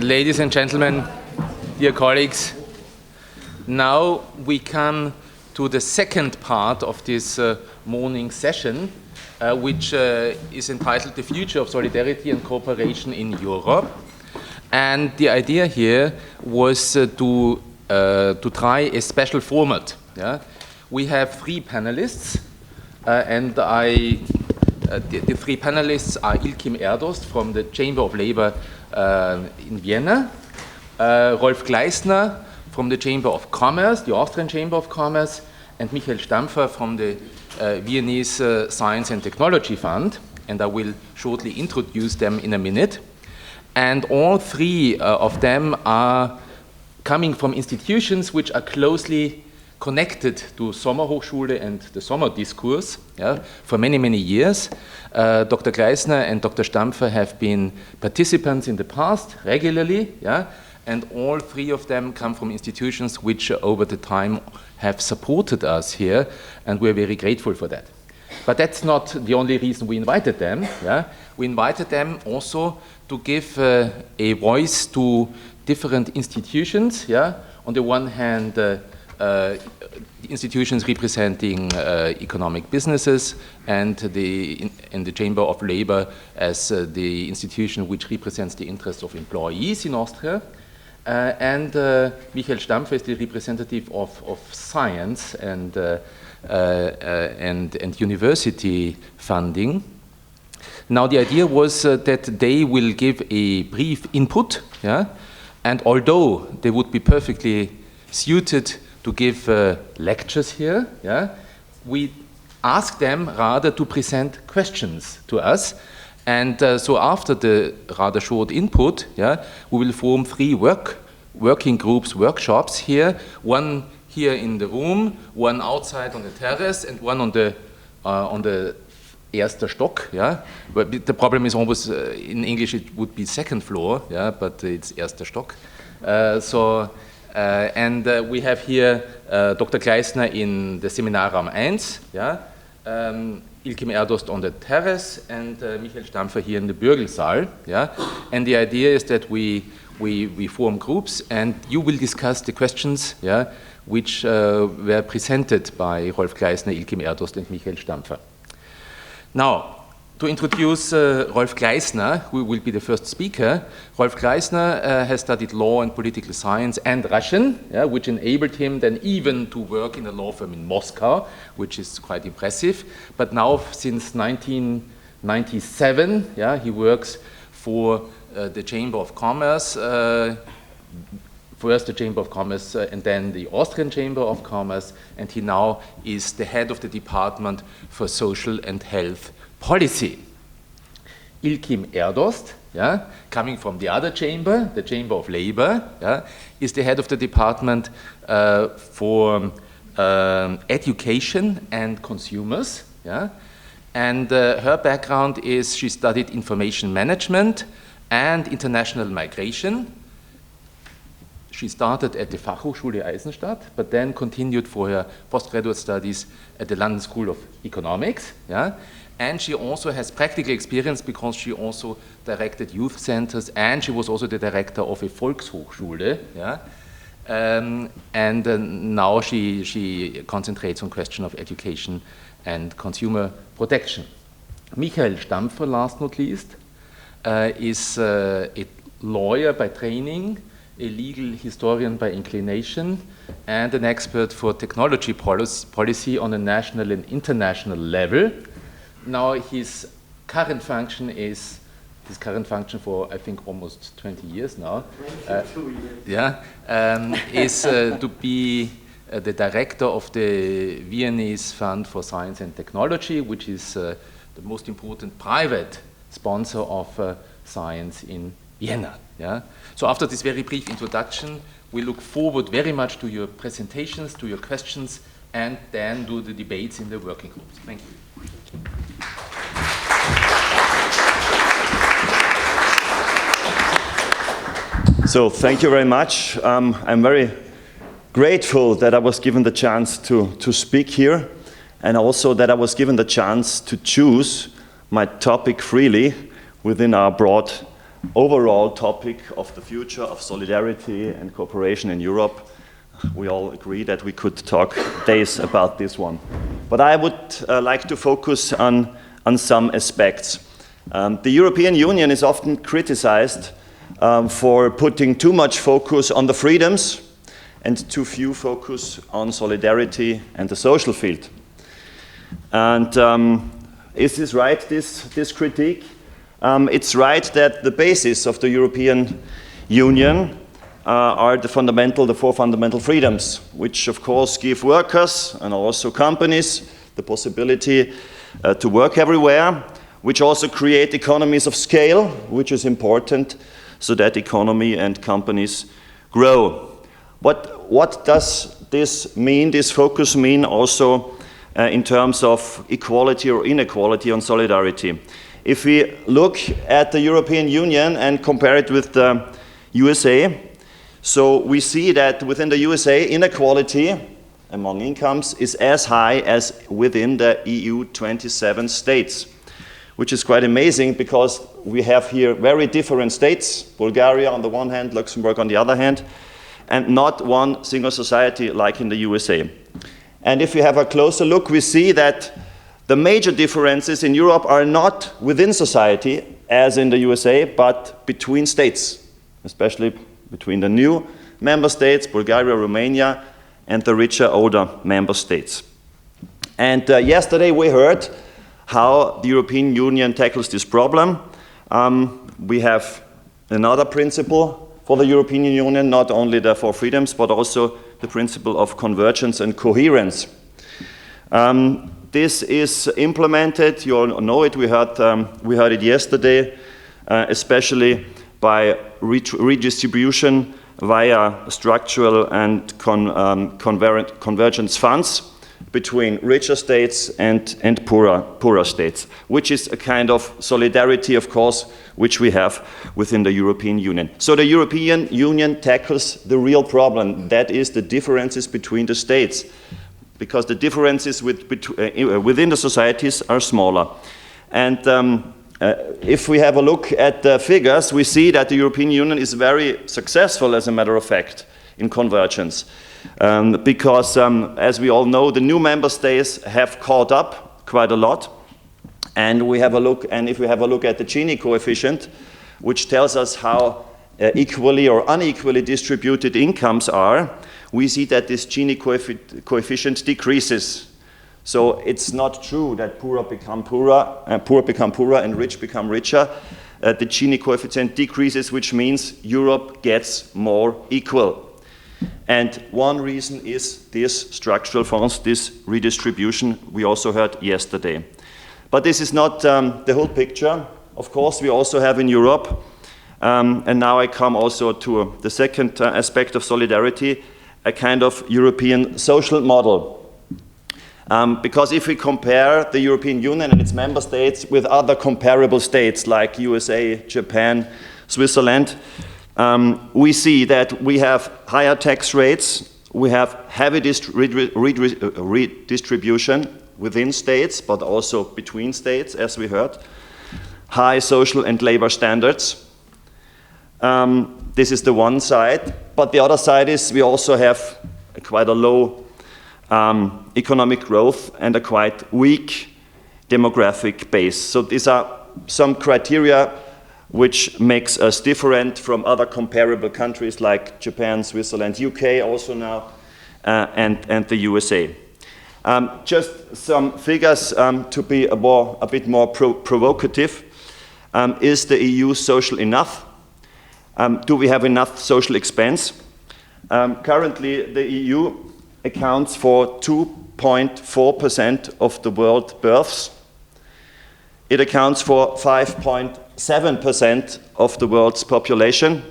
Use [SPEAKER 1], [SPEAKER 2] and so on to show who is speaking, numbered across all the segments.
[SPEAKER 1] Ladies and gentlemen, dear colleagues, now we come to the second part of this morning session, which is entitled The Future of Solidarity and Cooperation in Europe. And the idea here was to try a special format. Yeah? We have three panelists, and the three panelists are Ilkim Erdost from the Chamber of Labor in Vienna, Rolf Gleißner from the Chamber of Commerce, the Austrian Chamber of Commerce, and Michael Stampfer from the Viennese Science and Technology Fund, and I will shortly introduce them in a minute. And all three of them are coming from institutions which are closely connected to Sommerhochschule and the Sommer Discourse, yeah, for many, many years. Dr. Gleißner and Dr. Stampfer have been participants in the past regularly, yeah, and all three of them come from institutions which over the time have supported us here, and we're very grateful for that. But that's not the only reason we invited them. Yeah? We invited them also to give a voice to different institutions. Yeah? On the one hand, institutions representing economic businesses, and in the Chamber of Labor as the institution which represents the interests of employees in Austria. And Michael Stampfer is the representative of science and university funding. Now the idea was that they will give a brief input, yeah? And although they would be perfectly suited to give lectures here, yeah, we asked them rather to present questions to us. And so after the rather short input, yeah, we will form three working groups, workshops here, one here in the room, one outside on the terrace, and one on the erster Stock. Yeah? But the problem is almost, in English it would be second floor, yeah, but it's erster Stock. We have here Dr. Gleißner in the Seminarraum 1, yeah? Ilkim Erdost on the terrace, and Michael Stampfer here in the Bürgelsaal. Yeah? And the idea is that we form groups, and you will discuss the questions, yeah, which were presented by Rolf Gleißner, Ilkim Erdost, and Michael Stampfer. Now, to introduce Rolf Gleißner, who will be the first speaker. Rolf Gleißner has studied law and political science and Russian, yeah, which enabled him then even to work in a law firm in Moscow, which is quite impressive. But now, since 1997, yeah, he works for the Chamber of Commerce, first the Chamber of Commerce and then the Austrian Chamber of Commerce, and he now is the head of the Department for Social and Health Policy. Ilkim Erdost, yeah, coming from the other chamber, the Chamber of Labor, yeah, is the head of the Department for Education and Consumers. Yeah? And her background is she studied information management and international migration. She started at the Fachhochschule Eisenstadt, but then continued for her postgraduate studies at the London School of Economics. Yeah? And she also has practical experience because she also directed youth centers, and she was also the director of a Volkshochschule. Yeah? Now she concentrates on question of education and consumer protection. Michael Stampfer, last not least, is a lawyer by training, a legal historian by inclination, and an expert for technology policy on a national and international level. Now his current function for I think almost 20 years now,
[SPEAKER 2] 22 years.
[SPEAKER 1] Yeah, is to be the director of the Viennese Fund for Science and Technology, which is the most important private sponsor of science in Vienna. Yeah? So after this very brief introduction, we look forward very much to your presentations, to your questions, and then do the debates in the working groups. Thank you.
[SPEAKER 2] So thank you very much. I'm very grateful that I was given the chance to speak here, and also that I was given the chance to choose my topic freely within our broad overall topic of the future of solidarity and cooperation in Europe. We all agree that we could talk days about this one. But I would like to focus on some aspects. The European Union is often criticized for putting too much focus on the freedoms and too few focus on solidarity and the social field. And is this right, this critique? It's right that the basis of the European Union are the four fundamental freedoms, which of course give workers and also companies the possibility to work everywhere, which also create economies of scale, which is important so that economy and companies grow. But what does this mean, this focus mean also in terms of equality or inequality on solidarity? If we look at the European Union and compare it with the USA, so we see that within the USA, inequality among incomes is as high as within the EU 27 states, which is quite amazing because we have here very different states, Bulgaria on the one hand, Luxembourg on the other hand, and not one single society like in the USA. And if we have a closer look, we see that the major differences in Europe are not within society, as in the USA, but between states, especially between the new member states, Bulgaria, Romania, and the richer, older member states. And yesterday we heard how the European Union tackles this problem. We have another principle for the European Union, not only the four freedoms, but also the principle of convergence and coherence. This is implemented, you all know it, we heard it yesterday, especially by redistribution via structural and convergence funds between richer states and poorer states, which is a kind of solidarity, of course, which we have within the European Union. So the European Union tackles the real problem, that is the differences between the states, because the differences within the societies are smaller. And if we have a look at the figures, we see that the European Union is very successful, as a matter of fact, in convergence. Because, as we all know, the new member states have caught up quite a lot. And if we have a look at the Gini coefficient, which tells us how equally or unequally distributed incomes are, we see that this Gini coefficient decreases. So it's not true that poor become poorer and rich become richer. The Gini coefficient decreases, which means Europe gets more equal. And one reason is this structural funds, this redistribution we also heard yesterday. But this is not the whole picture. Of course, we also have in Europe, and now I come also to the second aspect of solidarity, a kind of European social model. Because if we compare the European Union and its member states with other comparable states like USA, Japan, Switzerland, we see that we have higher tax rates, we have heavy redistribution within states, but also between states, as we heard, high social and labor standards. This is the one side, but the other side is we also have quite a low economic growth and a quite weak demographic base. So these are some criteria which makes us different from other comparable countries like Japan, Switzerland, UK also now, and the USA. Just some figures to be a bit more provocative. Is the EU social enough? Do we have enough social expense? Currently, the EU accounts for 2.4% of the world births. It accounts for 5.7% of the world's population.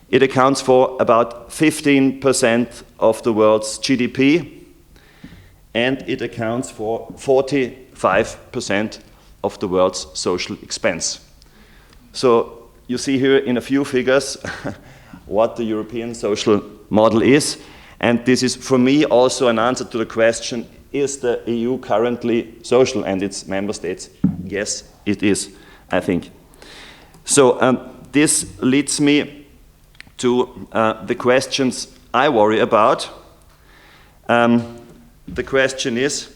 [SPEAKER 2] It accounts for about 15% of the world's GDP. And it accounts for 45% of the world's social expense. So you see here in a few figures what the European social model is. And this is, for me, also an answer to the question, is the EU currently social and its member states? Yes, it is, I think. So this leads me to the questions I worry about. The question is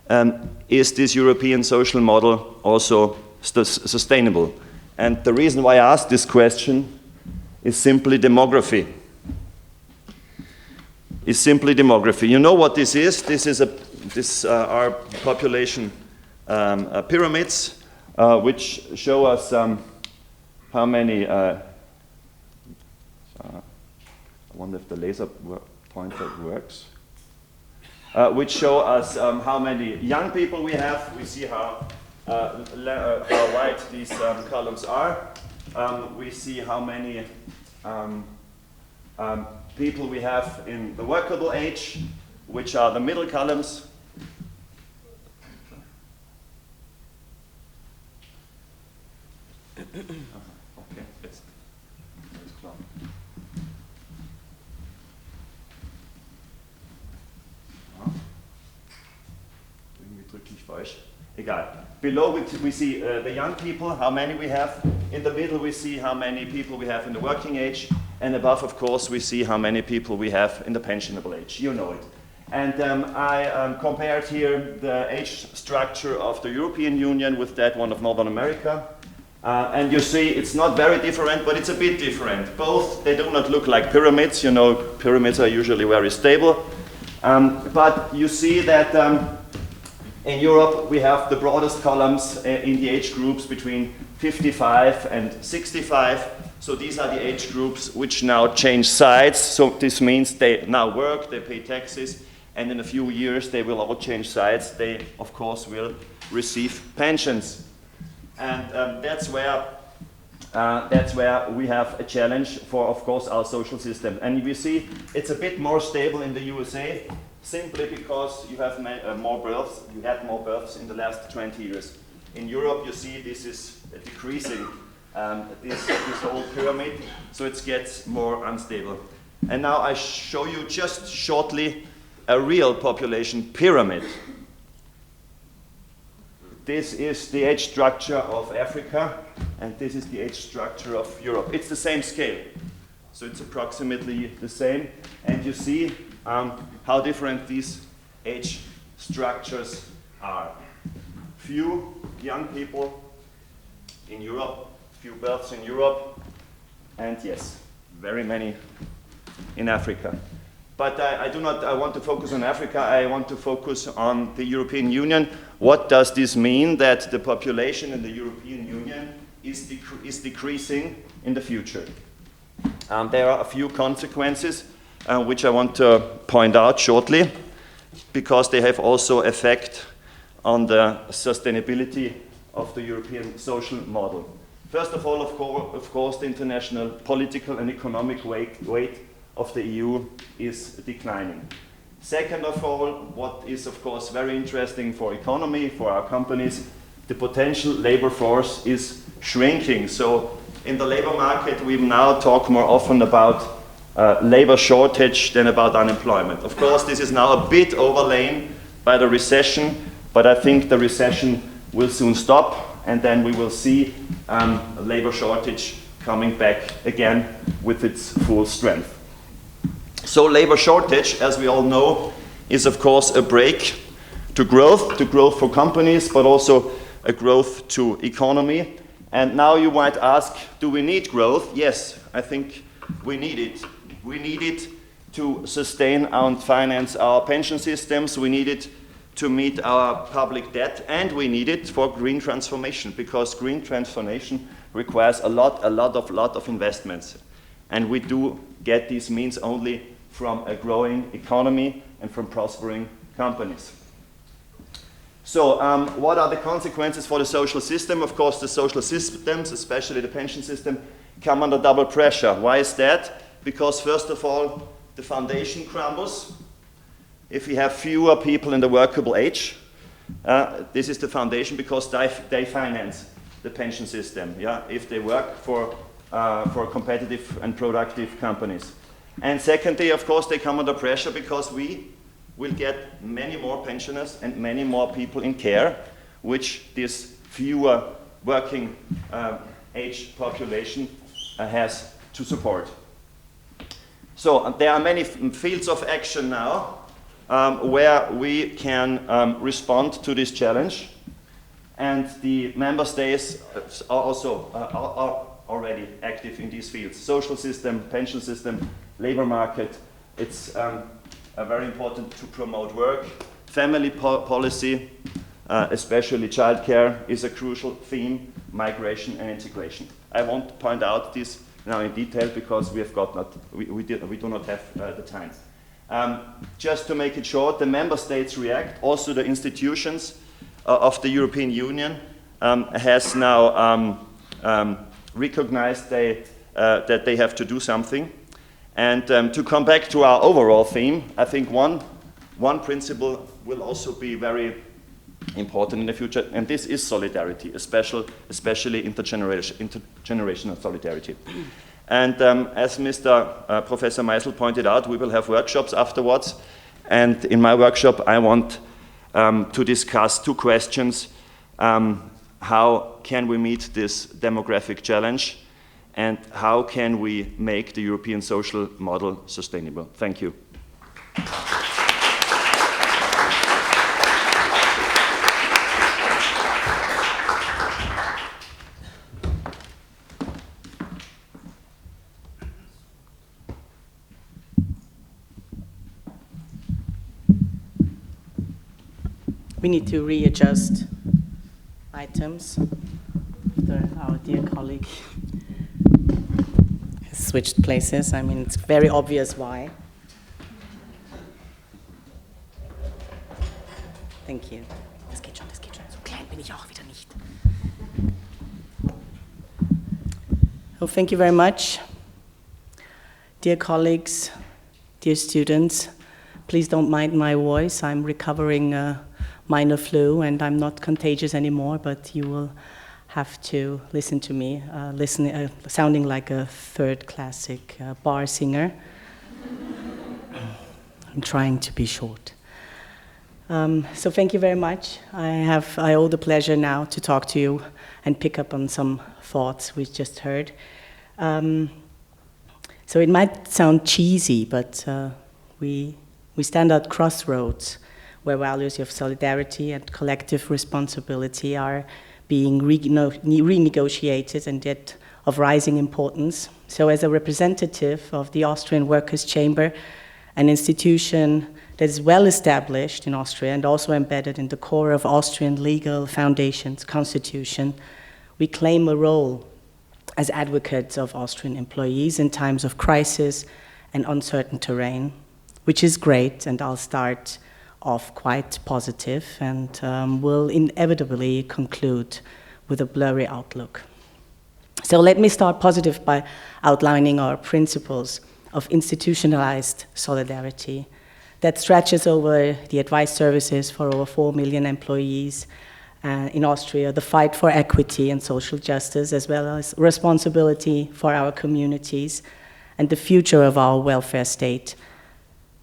[SPEAKER 2] this European social model also sustainable? And the reason why I ask this question is simply demography. You know what this is? This are population pyramids, which show us how many. I wonder if the laser pointer works. Which show us how many young people we have. We see how wide these columns are. We see how many people we have in the workable age, which are the middle columns. Okay, it's klar. Irgendwie drücke ich falsch. Egal. Below we see the young people, how many we have. In the middle we see how many people we have in the working age. And above, of course, we see how many people we have in the pensionable age. You know it. And I compared here the age structure of the European Union with that one of Northern America. And you see it's not very different, but it's a bit different. Both, they do not look like pyramids. You know, pyramids are usually very stable. But you see that in Europe we have the broadest columns in the age groups between 55 and 65. So these are the age groups which now change sides. So this means they now work, they pay taxes, and in a few years they will all change sides. They, of course, will receive pensions. And that's where we have a challenge for, of course, our social system. And you see it's a bit more stable in the USA, simply because you have more births. You had more births in the last 20 years. In Europe, you see this is decreasing. This whole pyramid, so it gets more unstable. And now I show you just shortly a real population pyramid. This is the age structure of Africa, and this is the age structure of Europe. It's the same scale, so it's approximately the same. And you see how different these age structures are. Few young people in Europe, few births in Europe, and yes, very many in Africa. But I want to focus on Africa. I want to focus on the European Union. What does this mean that the population in the European Union is decreasing in the future? There are a few consequences which I want to point out shortly, because they have also effect on the sustainability of the European social model. First of all, of course, the international political and economic weight of the EU is declining. Second of all, what is, of course, very interesting for economy, for our companies, the potential labor force is shrinking. So in the labor market, we now talk more often about labor shortage than about unemployment. Of course, this is now a bit overlain by the recession, but I think the recession will soon stop, and then we will see a labor shortage coming back again with its full strength. So labor shortage, as we all know, is of course a break to growth for companies, but also a growth to economy. And now you might ask, do we need growth? Yes, I think we need it. We need it to sustain and finance our pension systems. We need it to meet our public debt, and we need it for green transformation, because green transformation requires a lot of investments. And we do get these means only from a growing economy and from prospering companies. So what are the consequences for the social system? Of course, the social systems, especially the pension system, come under double pressure. Why is that? Because first of all, the foundation crumbles. If we have fewer people in the workable age, this is the foundation, because they finance the pension system, yeah, if they work for competitive and productive companies. And secondly, of course, they come under pressure because we will get many more pensioners and many more people in care, which this fewer working age population has to support. So there are many fields of action now where we can respond to this challenge, and the member states are also are already active in these fields. Social system, pension system, labor market. It's very important to promote work. Family policy, especially childcare, is a crucial theme. Migration and integration. I won't point out this now in detail because we do not have the time. Just to make it short, the member states react. Also, the institutions of the European Union has now recognized that they have to do something. And to come back to our overall theme, I think one principle will also be very important in the future, and this is solidarity, especially intergenerational solidarity. And as Mr. Professor Meisel pointed out, we will have workshops afterwards, and in my workshop I want to discuss two questions. How can we meet this demographic challenge, and how can we make the European social model sustainable? Thank you.
[SPEAKER 3] We need to readjust items after our dear colleague has switched places. I mean, it's very obvious why. Thank you. Das geht schon. So klein bin ich auch wieder nicht. Oh, thank you very much. Dear colleagues, dear students, please don't mind my voice. I'm recovering minor flu, and I'm not contagious anymore, but you will have to listen to me, sounding like a third classic bar singer. I'm trying to be short. So thank you very much. I owe the pleasure now to talk to you and pick up on some thoughts we just heard. So it might sound cheesy, but we stand at crossroads where values of solidarity and collective responsibility are being renegotiated and yet of rising importance. So as a representative of the Austrian Workers' Chamber, an institution that is well established in Austria and also embedded in the core of Austrian legal foundations, constitution, we claim a role as advocates of Austrian employees in times of crisis and uncertain terrain, which is great, and I'll start off quite positive and will inevitably conclude with a blurry outlook. So let me start positive by outlining our principles of institutionalized solidarity that stretches over the advice services for over 4 million employees in Austria, the fight for equity and social justice, as well as responsibility for our communities and the future of our welfare state,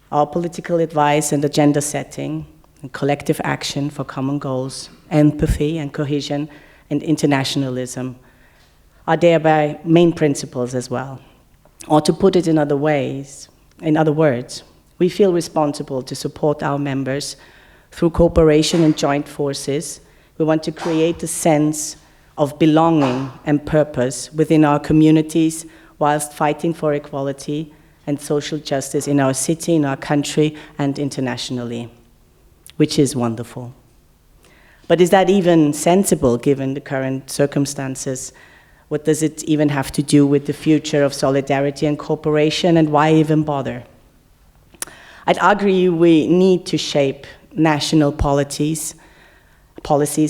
[SPEAKER 3] our political advice and agenda setting, and collective action for common goals, empathy and cohesion and internationalism are thereby main principles as well. Or to put it in other words, we feel responsible to support our members through cooperation and joint forces. We want to create a sense of belonging and purpose within our communities whilst fighting for equality and social justice in our city, in our country, and internationally, which is wonderful. But is that even sensible given the current circumstances? What does it even have to do with the future of solidarity and cooperation, and why even bother? I'd argue we need to shape national policies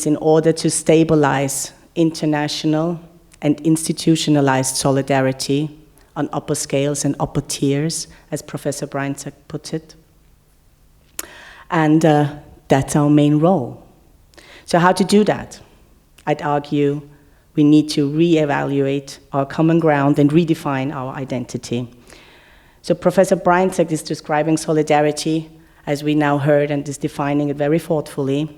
[SPEAKER 3] in order to stabilize international and institutionalized solidarity on upper scales and upper tiers, as Professor Breinzak put it. And that's our main role. So how to do that? I'd argue we need to reevaluate our common ground and redefine our identity. So Professor Breinzak is describing solidarity, as we now heard, and is defining it very thoughtfully.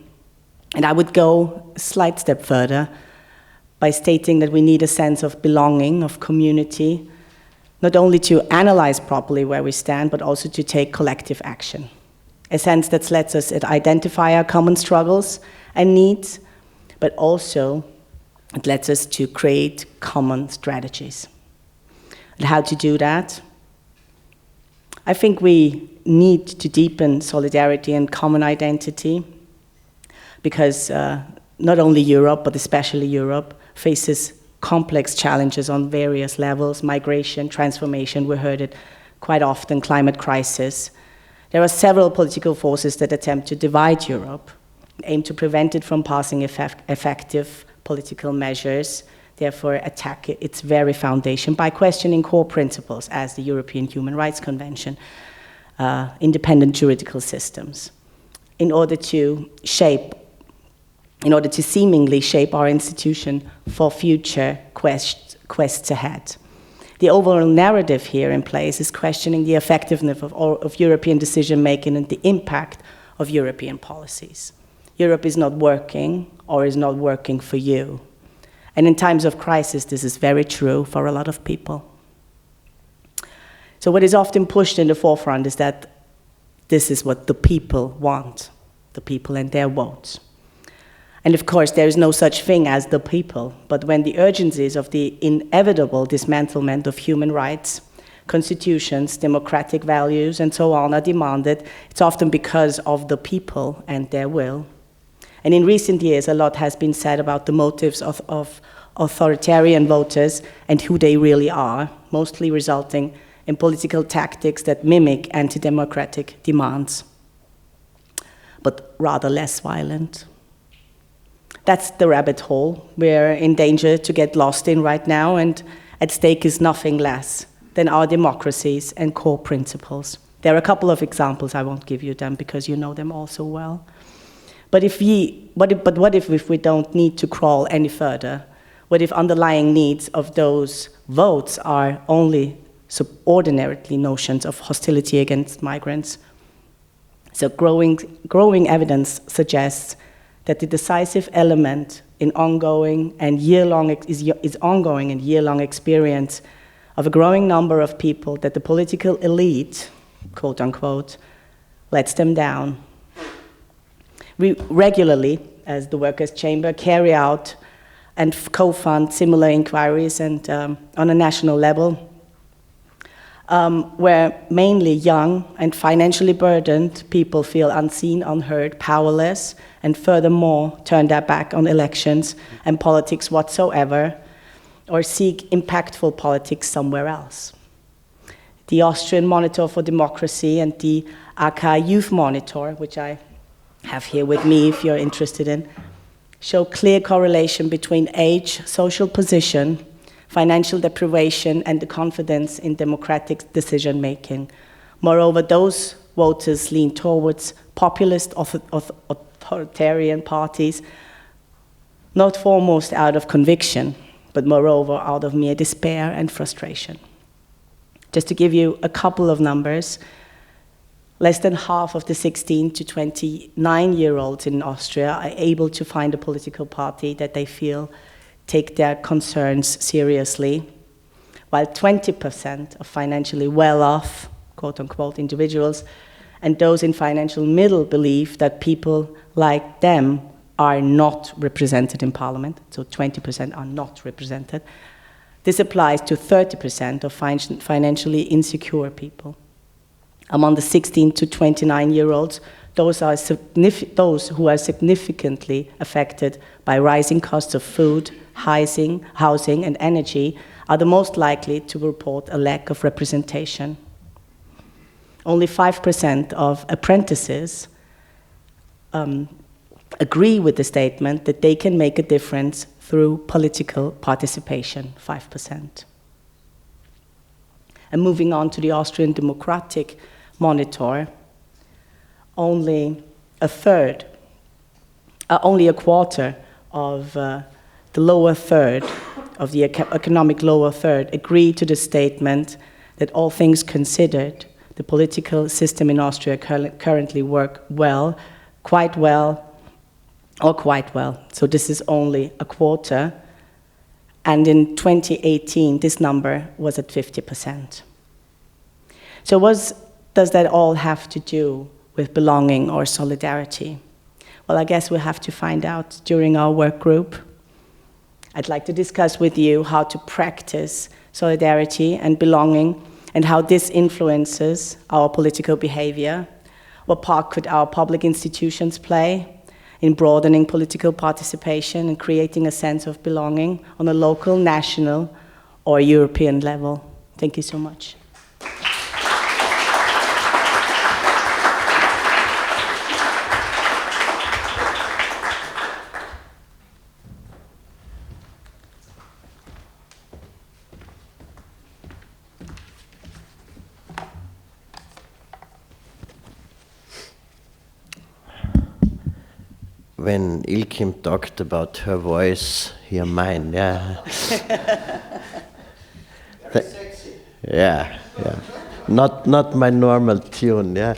[SPEAKER 3] And I would go a slight step further by stating that we need a sense of belonging, of community, not only to analyze properly where we stand, but also to take collective action. A sense that lets us identify our common struggles and needs, but also it lets us to create common strategies. And how to do that? I think we need to deepen solidarity and common identity, because not only Europe, but especially Europe, faces complex challenges on various levels: migration, transformation, we heard it quite often, climate crisis. There are several political forces that attempt to divide Europe, aim to prevent it from passing effective political measures, therefore attack its very foundation by questioning core principles as the European Human Rights Convention, independent juridical systems, in order to seemingly shape our institution for future quests ahead. The overall narrative here in place is questioning the effectiveness of European decision-making and the impact of European policies. Europe is not working, or is not working for you. And in times of crisis, this is very true for a lot of people. So what is often pushed in the forefront is that this is what the people want, the people and their votes. And of course, there is no such thing as the people, but when the urgencies of the inevitable dismantlement of human rights, constitutions, democratic values, and so on are demanded, it's often because of the people and their will. And in recent years, a lot has been said about the motives of authoritarian voters and who they really are, mostly resulting in political tactics that mimic anti-democratic demands, but rather less violent. That's the rabbit hole we're in danger to get lost in right now, and at stake is nothing less than our democracies and core principles. There are a couple of examples, I won't give you them because you know them all so well. But what if we don't need to crawl any further? What if underlying needs of those votes are only subordinately notions of hostility against migrants? So growing evidence suggests that the decisive element in ongoing and year-long experience of a growing number of people that the political elite, quote unquote, lets them down. We regularly, as the Workers' Chamber, carry out and co-fund similar inquiries and on a national level, where mainly young and financially burdened people feel unseen, unheard, powerless, and furthermore turn their back on elections and politics whatsoever, or seek impactful politics somewhere else. The Austrian Monitor for Democracy and the AK Youth Monitor, which I have here with me if you're interested in, show clear correlation between age, social position, financial deprivation, and the confidence in democratic decision-making. Moreover, those voters lean towards populist authoritarian parties, not foremost out of conviction, but moreover out of mere despair and frustration. Just to give you a couple of numbers, less than half of the 16 to 29-year-olds in Austria are able to find a political party that they feel take their concerns seriously, while 20% of financially well-off, quote-unquote, individuals and those in financial middle believe that people like them are not represented in parliament, so 20% are not represented. This applies to 30% of financially insecure people. Among the 16 to 29-year-olds, those who are significantly affected by rising costs of food, housing, and energy are the most likely to report a lack of representation. Only 5% of apprentices agree with the statement that they can make a difference through political participation, 5%. And moving on to the Austrian Democratic Monitor, only a quarter of the lower third of the economic lower third agree to the statement that all things considered, the political system in Austria currently work well, quite well, or quite well. So this is only a quarter And in 2018, this number was at 50%. So what does that all have to do with belonging or solidarity? Well, I guess we'll have to find out during our work group. I'd like to discuss with you how to practice solidarity and belonging and how this influences our political behavior. What part could our public institutions play in broadening political participation and creating a sense of belonging on a local, national, or European level? Thank you so much.
[SPEAKER 4] When Ilkim talked about her voice, hear mine, yeah. Very sexy. Yeah. Not my normal tune, yeah.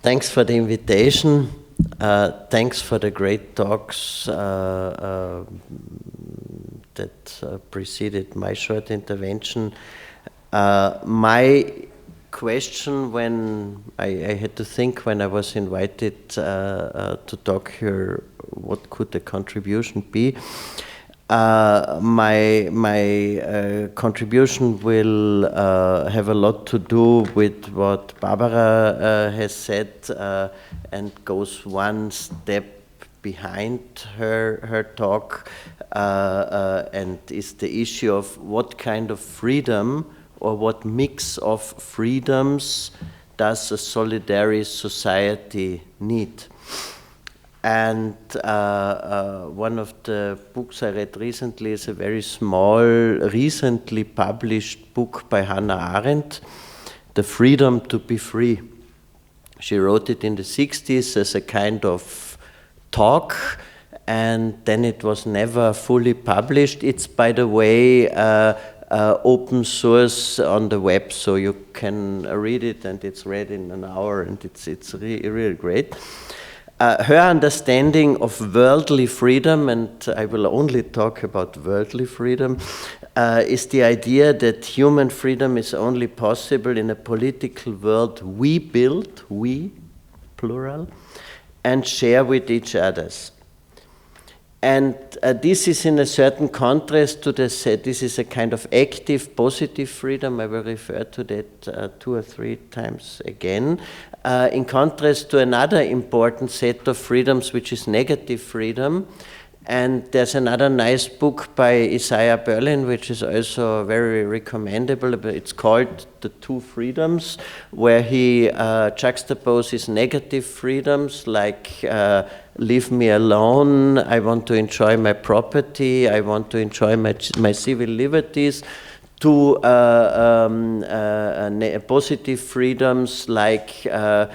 [SPEAKER 4] Thanks for the invitation. Thanks for the great talks that preceded my short intervention. My question when I had to think when I was invited to talk here, what could the contribution be? My contribution will have a lot to do with what Barbara has said and goes one step behind her talk and is the issue of what kind of freedom or what mix of freedoms does a solidary society need? And one of the books I read recently is a very small, recently published book by Hannah Arendt, The Freedom to be Free. She wrote it in the 60s as a kind of talk, and then it was never fully published. It's, by the way, open source on the web, so you can read it, and it's read in an hour, and it's really great. Her understanding of worldly freedom, and I will only talk about worldly freedom, is the idea that human freedom is only possible in a political world we build, we, plural, and share with each others. And this is in a certain contrast to this is a kind of active, positive freedom. I will refer to that 2 or 3 times again. In contrast to another important set of freedoms, which is negative freedom. And there's another nice book by Isaiah Berlin, which is also very recommendable. It's called The Two Freedoms, where he juxtaposes negative freedoms like leave me alone, I want to enjoy my property, I want to enjoy my civil liberties, to positive freedoms like the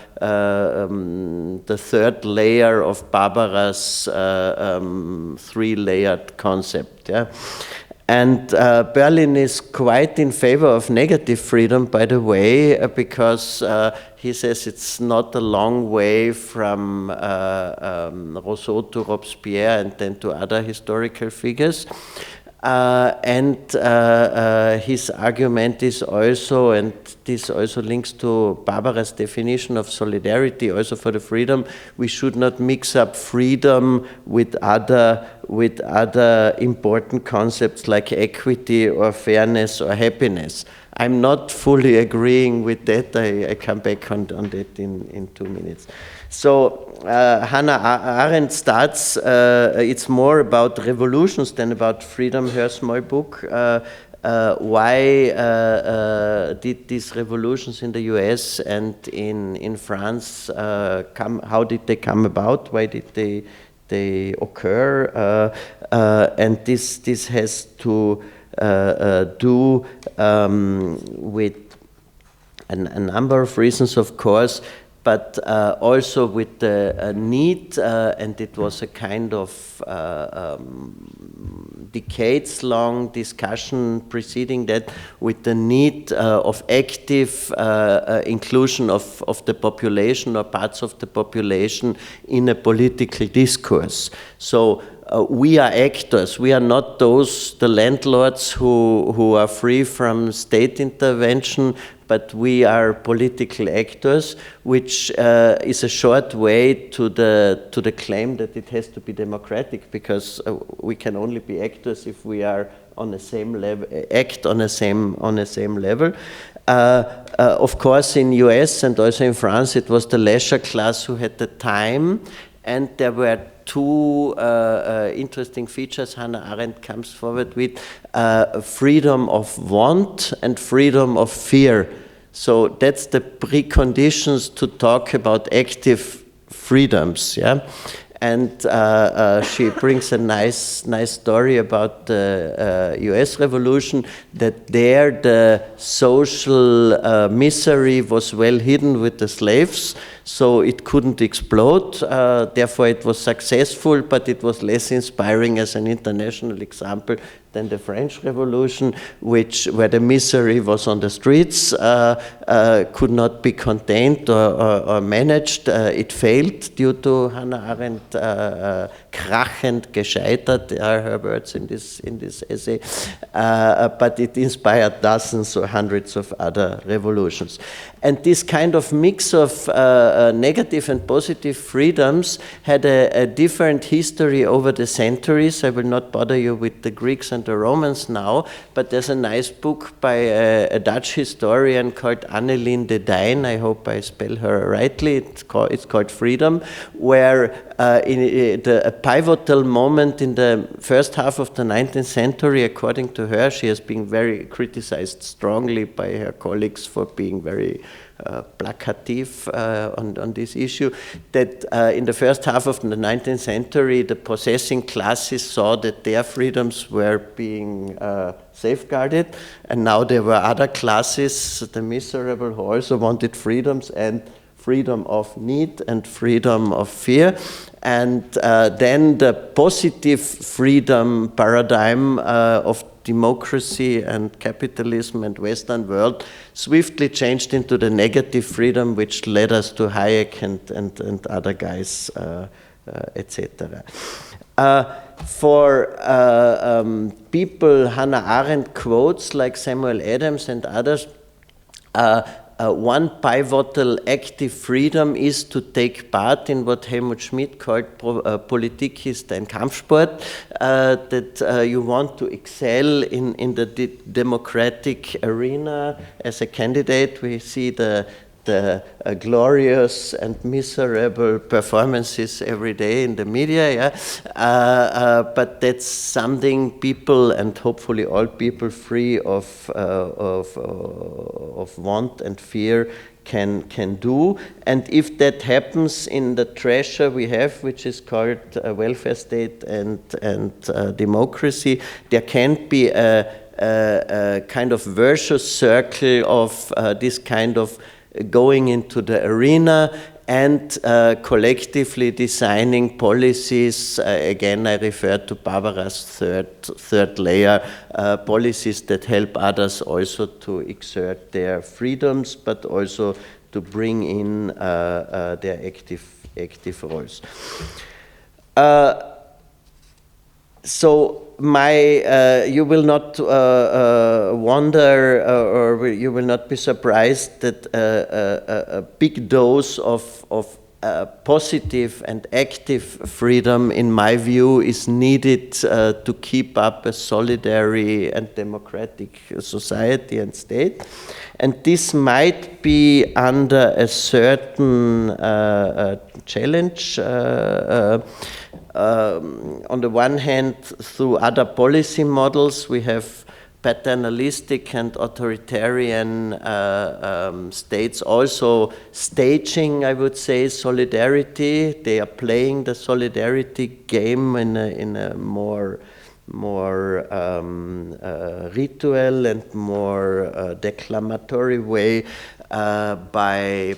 [SPEAKER 4] third layer of Barbara's 3-layered concept. Yeah? And Berlin is quite in favor of negative freedom, by the way, because he says it's not a long way from Rousseau to Robespierre and then to other historical figures. His argument is also, and this also links to Barbara's definition of solidarity, also for the freedom, we should not mix up freedom with other important concepts like equity or fairness or happiness. I'm not fully agreeing with that. I come back on that in 2 minutes. So Hannah Arendt starts, it's more about revolutions than about freedom, her small book. Why did these revolutions in the US and in France how did they come about? Why did they occur? And this has to do with a number of reasons, of course, but also with the need, and it was a kind of decades-long discussion preceding that, with the need of active inclusion of the population or parts of the population in a political discourse. So we are actors. We are not the landlords who are free from state intervention, but we are political actors, which is a short way to the claim that it has to be democratic, because we can only be actors if we are on the same level, act on the same level. Of course, in US and also in France, it was the leisure class who had the time, and there were two interesting features Hannah Arendt comes forward with: freedom of want and freedom of fear. So that's the preconditions to talk about active freedoms, yeah. And she brings a nice story about the US Revolution, that there the social misery was well hidden with the slaves, so it couldn't explode. Therefore, it was successful, but it was less inspiring as an international example than the French Revolution, where the misery was on the streets, could not be contained or managed. It failed due to Hannah Arendt, krachend gescheitert, are her words in this essay. But it inspired dozens or hundreds of other revolutions. And this kind of mix of negative and positive freedoms had a different history over the centuries. I will not bother you with the Greeks and the Romans now, but there's a nice book by a Dutch historian called Annelien de Dijn, I hope I spell her rightly, it's called Freedom, where a pivotal moment in the first half of the 19th century, according to her, she has been very criticized strongly by her colleagues for being very placative on this issue, that in the first half of the 19th century, the possessing classes saw that their freedoms were being safeguarded, and now there were other classes, the miserable, who also wanted freedoms, and freedom of need and freedom of fear. And then the positive freedom paradigm of democracy and capitalism and Western world swiftly changed into the negative freedom, which led us to Hayek and other guys, etc. For people Hannah Arendt quotes, like Samuel Adams and others, one pivotal active freedom is to take part in what Helmut Schmidt called Politik ist ein Kampfsport, that you want to excel in the democratic arena as a candidate. We see the glorious and miserable performances every day in the media, yeah. But that's something people, and hopefully all people free of want and fear, can do. And if that happens in the treasure we have, which is called welfare state and democracy, there can be a kind of virtuous circle of this kind of going into the arena and collectively designing policies. Again, I refer to Barbara's third layer, policies that help others also to exert their freedoms, but also to bring in their active roles. So you will not wonder, or you will not be surprised that a big dose of positive and active freedom, in my view, is needed to keep up a solidary and democratic society and state. And this might be under a certain challenge. On the one hand, through other policy models, we have paternalistic and authoritarian states also staging, I would say, solidarity. They are playing the solidarity game in a more ritual and more declamatory way, by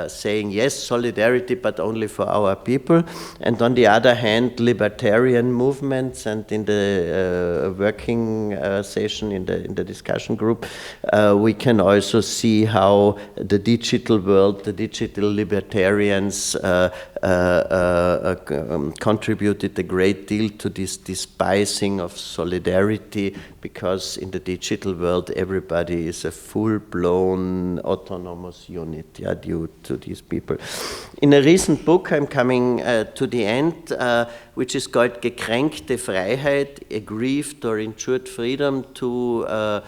[SPEAKER 4] saying yes, solidarity, but only for our people. And on the other hand, libertarian movements, and in the working session, in the discussion group, we can also see how the digital world, the digital libertarians contributed a great deal to this despising of solidarity, because in the digital world everybody is a full-blown autonomous unit, yeah, due to these people. In a recent book, I'm coming to the end, which is called Gekränkte Freiheit, Aggrieved or Injured Freedom, to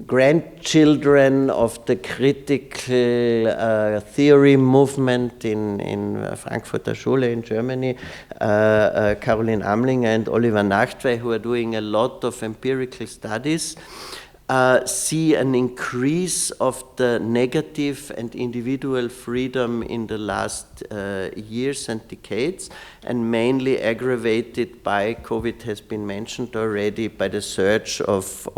[SPEAKER 4] grandchildren of the critical theory movement in Frankfurter Schule in Germany, Caroline Amlinger and Oliver Nachtwey, who are doing a lot of empirical studies, see an increase of the negative and individual freedom in the last years and decades, and mainly aggravated by, COVID has been mentioned already, by the surge of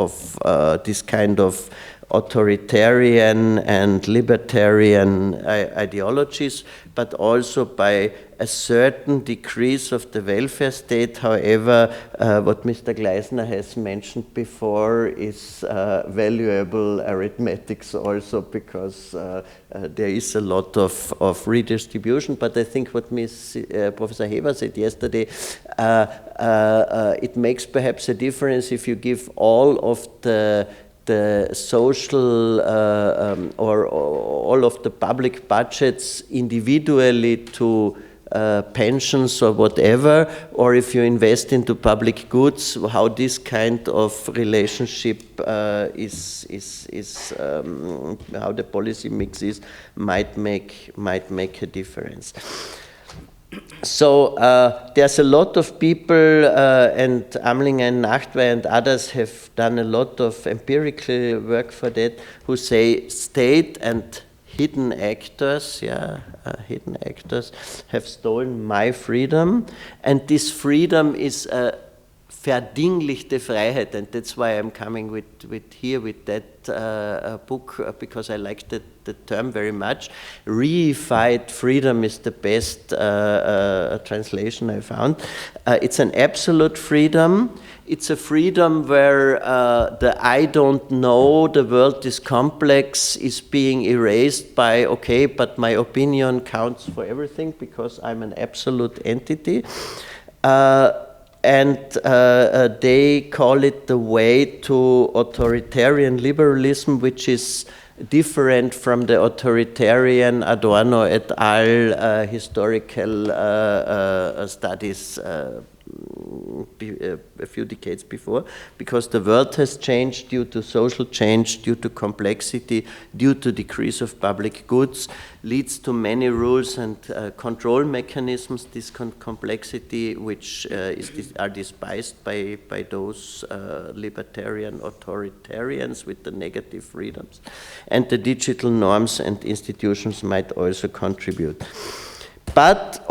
[SPEAKER 4] this kind of authoritarian and libertarian ideologies, but also by a certain decrease of the welfare state. However, what Mr. Gleißner has mentioned before is valuable arithmetics also, because there is a lot of redistribution. But I think what Professor Heber said yesterday, it makes perhaps a difference if you give all of the social or all of the public budgets individually to pensions or whatever, or if you invest into public goods, how this kind of relationship is how the policy mix is, might make a difference. So there's a lot of people, and Amlinger and Nachtwey and others have done a lot of empirical work for that, who say state and hidden actors, hidden actors have stolen my freedom, and this freedom is a verdinglichte Freiheit, and that's why I'm coming with that book, because I like the term very much. Reified freedom is the best translation I found. It's an absolute freedom. It's a freedom where the I don't know, the world is complex, is being erased by, okay, but my opinion counts for everything because I'm an absolute entity. And they call it the way to authoritarian liberalism, which is different from the authoritarian Adorno et al. Historical studies a few decades before, because the world has changed due to social change, due to complexity, due to decrease of public goods, leads to many rules and control mechanisms, this complexity, which are despised by those libertarian authoritarians with the negative freedoms. And the digital norms and institutions might also contribute. But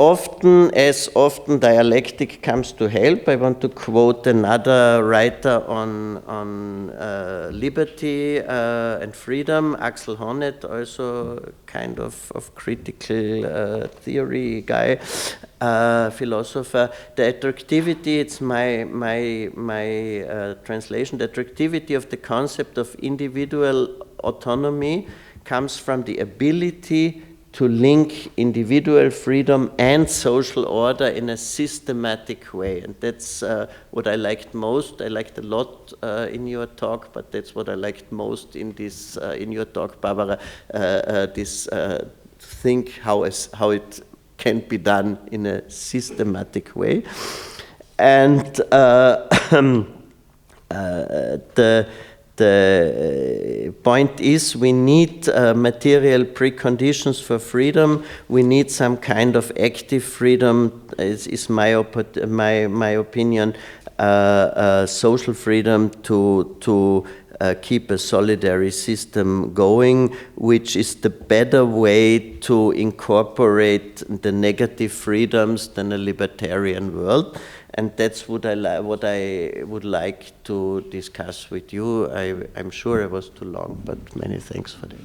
[SPEAKER 4] as often dialectic comes to help. I want to quote another writer on liberty and freedom, Axel Honneth, also kind of critical theory guy, philosopher. The attractivity, it's my translation, the attractivity of the concept of individual autonomy comes from the ability to link individual freedom and social order in a systematic way. And that's what I liked most. I liked a lot in your talk, but that's what I liked most in this in your talk, Barbara, this think how it can be done in a systematic way. And the point is, we need material preconditions for freedom. We need some kind of active freedom, is my opinion, social freedom to keep a solidary system going, which is the better way to incorporate the negative freedoms than a libertarian world. And that's what I would like to discuss with you. I'm sure I was too long, but many thanks for that.